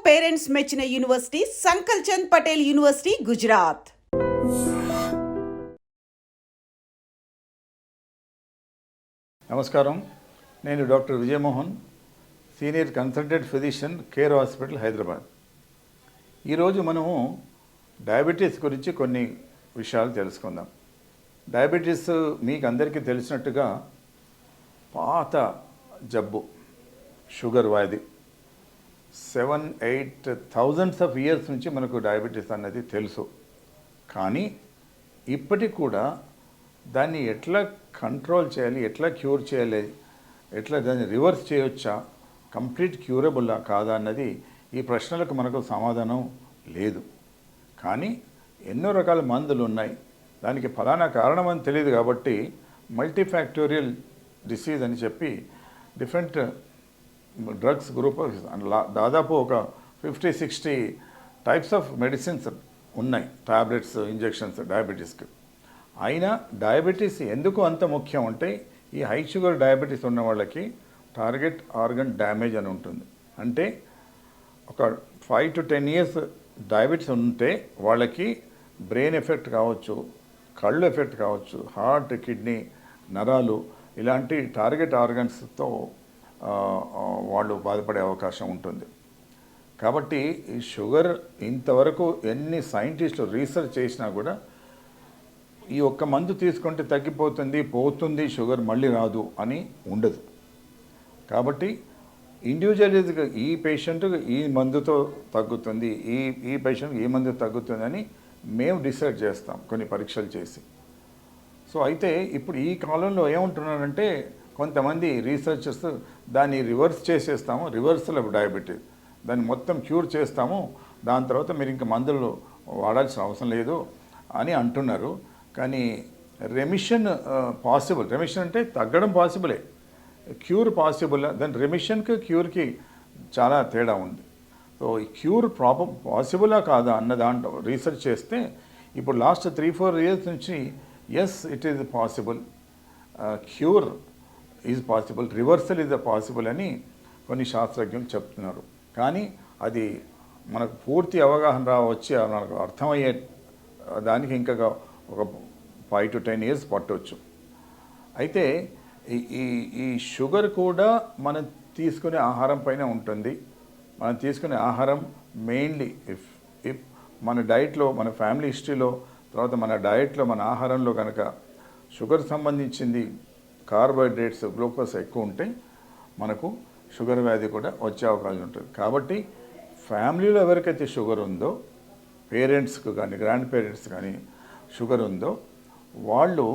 Parents మెచ్చిన university సంకల్ Chand Patel university Gujarat. నమస్కారం, నేను doctor Vijayamohan, senior consultant physician, care hospital, Hyderabad. ఈరోజు మనము డయాబెటీస్ గురించి కొన్ని విషయాలు తెలుసుకుందాం. డయాబెటీస్ మీకు అందరికీ తెలిసినట్టుగా పాత జబ్బు, షుగర్ వ్యాధి. 7-8 థౌజండ్స్ ఆఫ్ ఇయర్స్ నుంచి మనకు డయాబెటీస్ అన్నది తెలుసు. కానీ ఇప్పటికి కూడా దాన్ని ఎట్లా కంట్రోల్ చేయాలి, ఎట్లా క్యూర్ చేయాలి, ఎట్లా దాన్ని రివర్స్ చేయొచ్చా, కంప్లీట్ క్యూరబుల్లా కాదా అన్నది ఈ ప్రశ్నలకు మనకు సమాధానం లేదు. కానీ ఎన్నో రకాల మందులు ఉన్నాయి. దానికి ఫలానా కారణం అని తెలియదు కాబట్టి మల్టీఫ్యాక్టోరియల్ డిసీజ్ అని చెప్పి డిఫరెంట్ డ్రగ్స్ గ్రూప్ దాదాపు ఒక 50-60 టైప్స్ ఆఫ్ మెడిసిన్స్ ఉన్నాయి, టాబ్లెట్స్, ఇంజెక్షన్స్ డయాబెటీస్కి. అయినా డయాబెటీస్ ఎందుకు అంత ముఖ్యం అంటే, ఈ హై షుగర్ డయాబెటీస్ ఉన్న వాళ్ళకి టార్గెట్ ఆర్గన్ డ్యామేజ్ అని ఉంటుంది. అంటే ఒక 5 to 10 ఇయర్స్ డయాబెటీస్ ఉంటే వాళ్ళకి బ్రెయిన్ ఎఫెక్ట్ కావచ్చు, కళ్ళు ఎఫెక్ట్ కావచ్చు, హార్ట్, కిడ్నీ, నరాలు ఇలాంటి టార్గెట్ ఆర్గన్స్తో వాళ్ళు బాధపడే అవకాశం ఉంటుంది. కాబట్టి ఈ షుగర్ ఇంతవరకు ఎన్ని సైంటిస్టులు రీసెర్చ్ చేసినా కూడా ఈ ఒక్క మందు తీసుకుంటే తగ్గిపోతుంది, పోతుంది, షుగర్ మళ్ళీ రాదు అని ఉండదు. కాబట్టి ఇండివిజువల్గా ఈ పేషెంట్కి ఈ మందుతో తగ్గుతుంది, ఈ పేషెంట్కి ఈ మందు తగ్గుతుంది అని మేము డిసైడ్ చేస్తాం కొన్ని పరీక్షలు చేసి. సో అయితే ఇప్పుడు ఈ కాలంలో ఏమంటున్నారంటే, కొంతమంది రీసెర్చర్స్ దాన్ని రివర్స్ చేసేస్తాము, రివర్సల్ ఆఫ్ డయాబెటీస్, దాన్ని మొత్తం క్యూర్ చేస్తాము, దాని తర్వాత మీరు ఇంకా మందులు వాడాల్సిన అవసరం లేదు అని అంటున్నారు. కానీ రెమిషన్ పాసిబుల్, రెమిషన్ అంటే తగ్గడం పాసిబులే, క్యూర్ పాసిబుల్. దాని రెమిషన్కి క్యూర్కి చాలా తేడా ఉంది. సో ఈ క్యూర్ పాసిబులా కాదా అన్న దాంట్లో రీసెర్చ్ చేస్తే ఇప్పుడు లాస్ట్ 3-4 ఇయర్స్ నుంచి yes it is possible, cure is possible, reversal is possible అని కొన్ని శాస్త్రజ్ఞులు చెప్తున్నారు. కానీ అది మనకు పూర్తి అవగాహన వచ్చి మనకు అర్థమయ్యే దానికి ఇంకా ఒక 5 to 10 ఇయర్స్ పట్టవచ్చు. అయితే ఈ షుగర్ కూడా మనం తీసుకునే ఆహారం పైన ఉంటుంది. మనం తీసుకునే ఆహారం మెయిన్లీ ఇఫ్ మన డైట్లో, మన ఫ్యామిలీ హిస్టరీలో, తర్వాత మన డైట్లో, మన ఆహారంలో కనుక షుగర్ సంబంధించింది, కార్బోహైడ్రేట్స్, గ్లూకోజ్ ఎక్కువ ఉంటే మనకు షుగర్ వ్యాధి కూడా వచ్చే అవకాశం ఉంటుంది. కాబట్టి ఫ్యామిలీలో ఎవరికైతే షుగర్ ఉందో, పేరెంట్స్కి కానీ గ్రాండ్ పేరెంట్స్ కానీ షుగర్ ఉందో, వాళ్ళు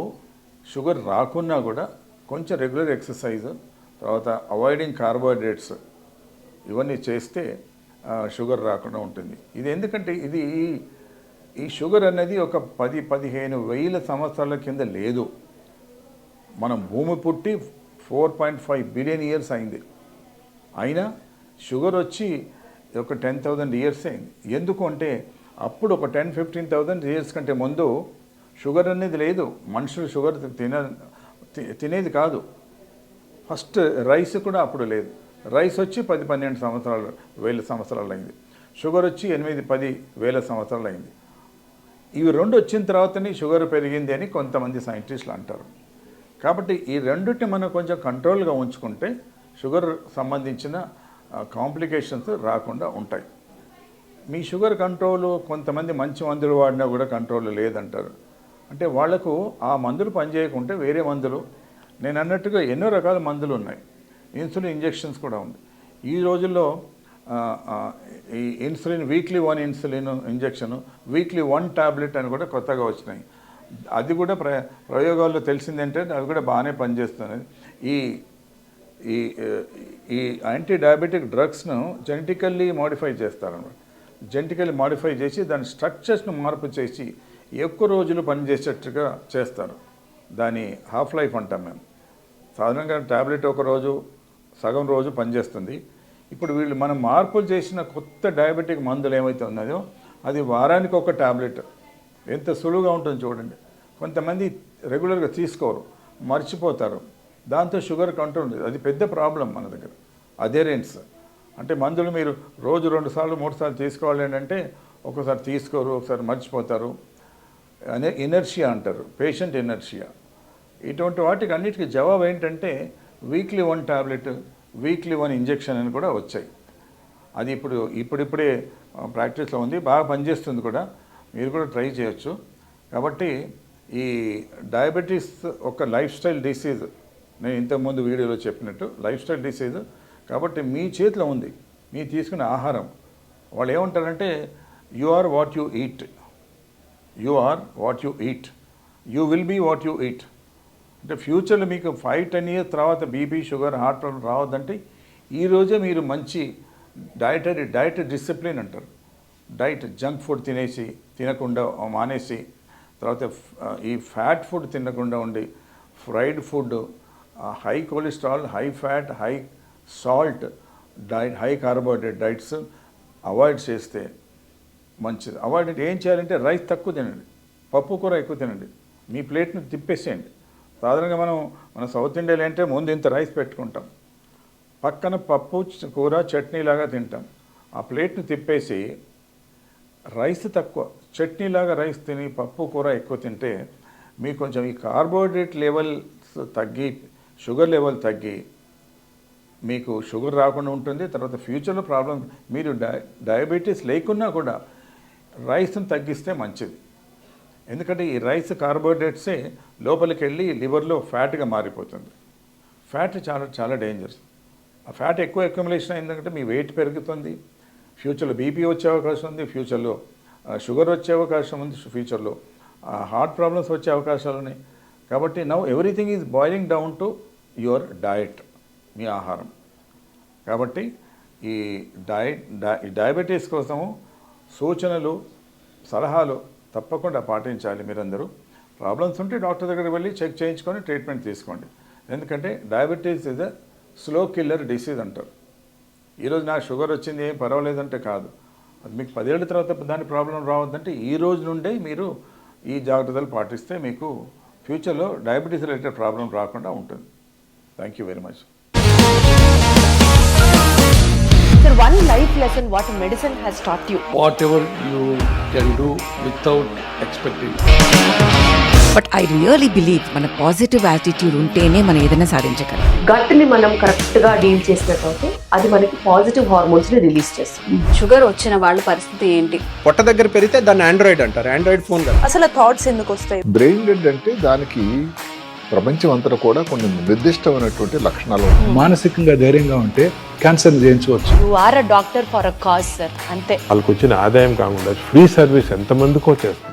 షుగర్ రాకున్నా కూడా కొంచెం రెగ్యులర్ ఎక్సర్సైజ్, తర్వాత అవాయిడింగ్ కార్బోహైడ్రేట్స్ ఇవన్నీ చేస్తే షుగర్ రాకుండా ఉంటుంది. ఇది ఎందుకంటే ఈ షుగర్ అనేది ఒక 10-15 వేల సంవత్సరాల కింద లేదు. మనం భూమి పుట్టి 4.5 బిలియన్ ఇయర్స్ అయింది. అయినా షుగర్ వచ్చి ఒక 10,000 ఇయర్స్ అయింది. ఎందుకు అంటే అప్పుడు ఒక 10-15,000 ఇయర్స్ కంటే ముందు షుగర్ అనేది లేదు. మనుషులు షుగర్ తినేది కాదు. ఫస్ట్ రైస్ కూడా అప్పుడు లేదు. రైస్ వచ్చి 10-12 వేల సంవత్సరాలు అయింది. షుగర్ వచ్చి 8-10 వేల సంవత్సరాలు అయింది. ఇవి రెండు వచ్చిన తర్వాతనే షుగర్ పెరిగింది అని కొంతమంది సైంటిస్టులు అంటారు. కాబట్టి ఈ రెండింటిని మనం కొంచెం కంట్రోల్గా ఉంచుకుంటే షుగర్ సంబంధించిన కాంప్లికేషన్స్ రాకుండా ఉంటాయి. మీ షుగర్ కంట్రోల్, కొంతమంది మంచి మందులు వాడినా కూడా కంట్రోల్ లేదంటారు. అంటే వాళ్లకు ఆ మందులు పనిచేయకుంటే వేరే మందులు, నేను అన్నట్టుగా ఎన్నో రకాల మందులు ఉన్నాయి. ఇన్సులిన్ ఇంజెక్షన్స్ కూడా ఉంది. ఈ రోజుల్లో ఈ insulin weekly 1 insulin injection, weekly 1 tablet అని కూడా కొత్తగా వచ్చినాయి. అది కూడా ప్రయోగాల్లో తెలిసిందంటే అది కూడా బాగానే పనిచేస్తున్నది. ఈ ఈ ఈ యాంటీ డయాబెటిక్ డ్రగ్స్ను జెనెటికల్లీ మోడిఫై చేస్తారన్నమాట. జెనెటికల్లీ మోడిఫై చేసి దాని స్ట్రక్చర్స్ను మార్పు చేసి ఎక్కువ రోజులు పనిచేసేట్టుగా చేస్తారు. దాని హాఫ్ లైఫ్ అంటాం మేము. సాధారణంగా టాబ్లెట్ ఒక రోజు, సగం రోజు పనిచేస్తుంది. ఇప్పుడు వీళ్ళు మనం మార్పులు చేసిన కొత్త డయాబెటిక్ మందులు ఏమైతే ఉన్నాయో అది వారానికి ఒక టాబ్లెట్. ఎంత సులువుగా ఉంటుంది చూడండి. కొంతమంది రెగ్యులర్గా తీసుకోరు, మర్చిపోతారు. దాంతో షుగర్ కంట్రోల్, అది పెద్ద ప్రాబ్లం మన దగ్గర. అథెరెన్స్ అంటే మందులు మీరు రోజు 2 సార్లు 3 సార్లు తీసుకోవాలి అంటే ఒకసారి తీసుకోరు, ఒకసారి మర్చిపోతారు. అనే ఇనర్షియా అంటారు, పేషెంట్ ఇనర్షియా. ఇటువంటి వాటికి అన్నిటికీ జవాబు ఏంటంటే వీక్లీ 1 టాబ్లెట్, వీక్లీ 1 ఇంజెక్షన్ అని కూడా వచ్చాయి. అది ఇప్పుడిప్పుడే ప్రాక్టీస్లో ఉంది, బాగా పనిచేస్తుంది కూడా. మీరు కూడా ట్రై చేయొచ్చు. కాబట్టి ఈ డయాబెటీస్ ఒక లైఫ్ స్టైల్ డిసీజ్, నేను ఇంతకుముందు వీడియోలో చెప్పినట్టు లైఫ్ స్టైల్ డిసీజ్. కాబట్టి మీ చేతిలో ఉంది, మీరు తీసుకునే ఆహారం. వాళ్ళు ఏమంటారంటే you are what you eat, you are what you eat, you will be what you eat. అంటే ఫ్యూచర్లో మీకు 5-10 years తర్వాత బీపీ, షుగర్, హార్ట్ ప్రాబ్లం రావద్దంటే ఈరోజే మీరు మంచి డైట్ డిసిప్లిన్ అంటారు. డైట్ జంక్ ఫుడ్ తినకుండా మానేసి, తర్వాత ఈ ఫ్యాట్ ఫుడ్ తినకుండా ఉండి, fried food, high cholesterol, high fat, high salt diet, high carbohydrate diets avoid చేస్తే మంచిది. అవాయిడ్ అంటే ఏం చేయాలంటే రైస్ తక్కువ తినండి, పప్పు కూర ఎక్కువ తినండి, మీ ప్లేట్ని తిప్పేసేయండి. సాధారణంగా మన సౌత్ ఇండియాలో అంటే ముందు ఇంత రైస్ పెట్టుకుంటాం, పక్కన పప్పు కూర చట్నీలాగా తింటాం. ఆ ప్లేట్ని తిప్పేసి రైస్ తక్కువ, చట్నీలాగా రైస్ తిని పప్పు కూర ఎక్కువ తింటే మీకు కొంచెం ఈ కార్బోహైడ్రేట్ లెవెల్స్ తగ్గి, షుగర్ లెవెల్ తగ్గి మీకు షుగర్ రాకుండా ఉంటుంది. తర్వాత ఫ్యూచర్లో ప్రాబ్లం, మీరు డయాబెటీస్ లేకున్నా కూడా రైస్ని తగ్గిస్తే మంచిది. ఎందుకంటే ఈ రైస్ కార్బోహైడ్రేట్సే లోపలికి వెళ్ళి లివర్లో ఫ్యాట్గా మారిపోతుంది. ఫ్యాట్ చాలా చాలా డేంజరస్. ఆ ఫ్యాట్ ఎక్కువ అక్యుములేషన్ అయిందంటే మీ వెయిట్ పెరుగుతుంది, ఫ్యూచర్లో బీపీ వచ్చే అవకాశం ఉంది, ఫ్యూచర్లో షుగర్ వచ్చే అవకాశం ఉంది, ఫ్యూచర్లో హార్ట్ ప్రాబ్లమ్స్ వచ్చే అవకాశాలు ఉన్నాయి. కాబట్టి now everything is boiling down to your diet, మీ ఆహారం. కాబట్టి ఈ డయాబెటీస్ కోసము సూచనలు, సలహాలు తప్పకుండా పాటించాలి. మీరందరూ ప్రాబ్లమ్స్ ఉంటే డాక్టర్ దగ్గరికి వెళ్ళి చెక్ చేయించుకొని ట్రీట్మెంట్ తీసుకోండి. ఎందుకంటే diabetes is a slow killer disease అంటారు. ఈరోజు నాకు షుగర్ వచ్చింది ఏం పర్వాలేదంటే కాదు, అది మీకు 10 ఏళ్ళ తర్వాత దాని ప్రాబ్లం రావద్దంటే ఈ రోజు నుండే మీరు ఈ జాగ్రత్తలు పాటిస్తే మీకు ఫ్యూచర్లో డయాబెటీస్ రిలేటెడ్ ప్రాబ్లం రాకుండా ఉంటుంది. Thank you very much. Sir, one life lesson what medicine has taught you. Whatever you can do without expecting. But I really believe మన పాజిటివ్ యాటిట్యూడ్ ఉంటేనే మనం ఏదైనా సాధించగలం. గట్ ని మనం కరెక్ట్ గా డీల్ చేసినట్లయితే అది మనకి పాజిటివ్ హార్మోన్స్ ని రిలీజ్ చేస్తుంది. షుగర్ వచ్చిన వాళ్ళ పరిస్థితి ఏంటి? పొట్ట దగ్గర పెరిగితే దాన్ని ఆండ్రాయిడ్ అంటారు, ఆండ్రాయిడ్ ఫోన్ కదా. అసలు థాట్స్ ఎందుకు వస్తాయి? బ్రెయిన్ డెడ్ అంటే దానికి ప్రపంచం అంతా కూడా కొన్ని నిర్దిష్టమైనటువంటి లక్షణాలు ఉన్నాయి. మానసికంగా ధైర్యంగా ఉంటే క్యాన్సర్ జయించవచ్చు. You are a doctor for a cause sir, అంతే. వాళ్ళకు వచ్చిన ఆదాయం కాకుండా ఫ్రీ సర్వీస్ ఎంతమందికో చేస్తారు.